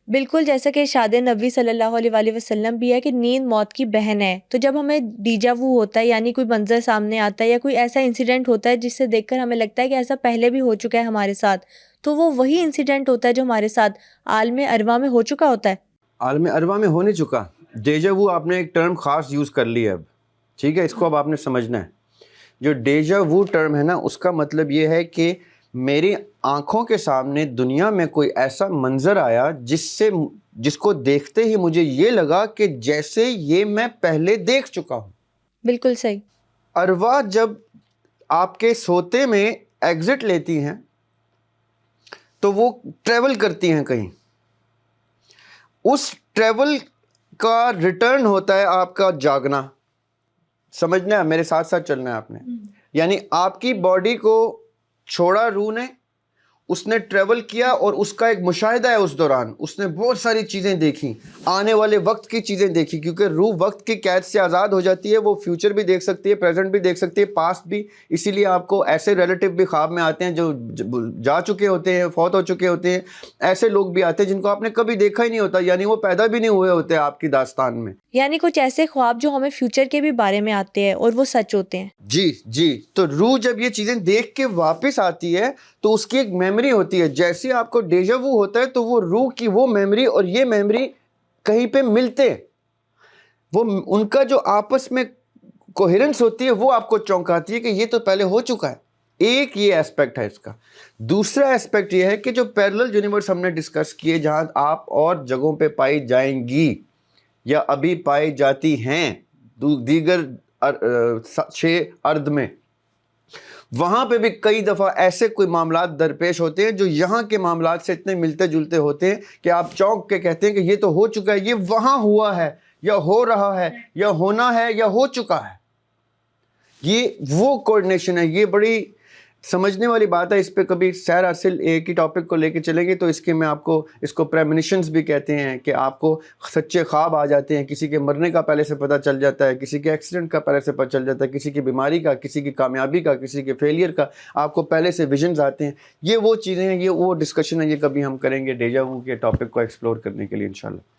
بالکل جیسا کہ ارشاد نبی صلی اللہ علیہ وآلہ وسلم بھی ہے کہ نیند موت کی بہن ہے، تو جب ہمیں ڈیجا وو ہوتا ہے یعنی کوئی منظر سامنے آتا ہے یا کوئی ایسا انسیڈنٹ ہوتا ہے جس سے دیکھ کر ہمیں لگتا ہے کہ ایسا پہلے بھی ہو چکا ہے ہمارے ساتھ، تو وہ وہی انسیڈنٹ ہوتا ہے جو ہمارے ساتھ عالم ارواح میں ہو چکا ہوتا ہے۔ عالم ارواح میں ہو نہیں چکا، ڈیجا وو آپ نے ایک ٹرم خاص یوز کر لی ہے اب، ٹھیک ہے، اس کو اب آپ نے سمجھنا ہے۔ جو ڈیجا وو ٹرم ہے نا، اس کا مطلب یہ ہے کہ میری آنکھوں کے سامنے دنیا میں کوئی ایسا منظر آیا جس کو دیکھتے ہی مجھے یہ لگا کہ جیسے یہ میں پہلے دیکھ چکا ہوں۔ بالکل صحیح۔ ارواح جب آپ کے سوتے میں ایگزٹ لیتی ہیں تو وہ ٹریول کرتی ہیں کہیں، اس ٹریول کا ریٹرن ہوتا ہے آپ کا جاگنا۔ سمجھنا ہے، میرے ساتھ ساتھ چلنا ہے آپ نے، یعنی آپ کی باڈی کو چھوڑا روح نے، اس نے ٹریول کیا اور اس کا ایک مشاہدہ ہے، اس دوران اس نے بہت ساری چیزیں دیکھی، آنے والے وقت کی چیزیں دیکھی، کیونکہ روح وقت کی قید سے آزاد ہو جاتی ہے، وہ فیوچر بھی دیکھ سکتی ہے، پریزنٹ بھی دیکھ سکتی ہے، پاسٹ بھی۔ اسی لیے آپ کو ایسے ریلیٹیو بھی خواب میں آتے ہیں جو جا چکے ہوتے ہیں، فوت ہو چکے ہوتے ہیں، ایسے لوگ بھی آتے ہیں جن کو آپ نے کبھی دیکھا ہی نہیں ہوتا، یعنی وہ پیدا بھی نہیں ہوئے ہوتے آپ کی داستان میں۔ یعنی کچھ ایسے خواب جو ہمیں فیوچر کے بھی بارے میں آتے ہیں اور وہ سچ ہوتے ہیں۔ جی جی، تو روح جب یہ چیزیں دیکھ کے واپس آتی ہے تو اس کی ایک میموری ہوتی ہے، جیسے آپ کو ڈیجا وو ہوتا ہے تو وہ روح کی وہ میموری اور یہ میموری کہیں پہ ملتے ہیں، وہ ان کا جو آپس میں کوہیرنس ہوتی ہے وہ آپ کو چونکاتی ہے کہ یہ تو پہلے ہو چکا ہے۔ ایک یہ ایسپیکٹ ہے اس کا۔ دوسرا ایسپیکٹ یہ ہے کہ جو پیرلل یونیورس ہم نے ڈسکس کیے، جہاں آپ اور جگہوں پہ پائی جائیں گی یا ابھی پائی جاتی ہیں دیگر 6 ارد میں، وہاں پہ بھی کئی دفعہ ایسے کوئی معاملات درپیش ہوتے ہیں جو یہاں کے معاملات سے اتنے ملتے جلتے ہوتے ہیں کہ آپ چونک کے کہتے ہیں کہ یہ تو ہو چکا ہے، یہ وہاں ہوا ہے یا ہو رہا ہے یا ہونا ہے یا ہو چکا ہے۔ یہ وہ کوآرڈینیشن ہے، یہ بڑی سمجھنے والی بات ہے۔ اس پہ کبھی سیر حاصل ایک ہی ٹاپک کو لے کے چلیں گے تو اس کے میں آپ کو اس کو پریمونیشنز بھی کہتے ہیں، کہ آپ کو سچے خواب آ جاتے ہیں، کسی کے مرنے کا پہلے سے پتہ چل جاتا ہے، کسی کے ایکسیڈنٹ کا پہلے سے پتہ چل جاتا ہے، کسی کی بیماری کا، کسی کی کامیابی کا، کسی کے فیلئر کا، آپ کو پہلے سے ویژنز آتے ہیں۔ یہ وہ چیزیں ہیں، یہ وہ ڈسکشن ہے، یہ کبھی ہم کریں گے ڈیجا وو کے ٹاپک کو ایکسپلور کرنے کے لیے انشاءاللہ۔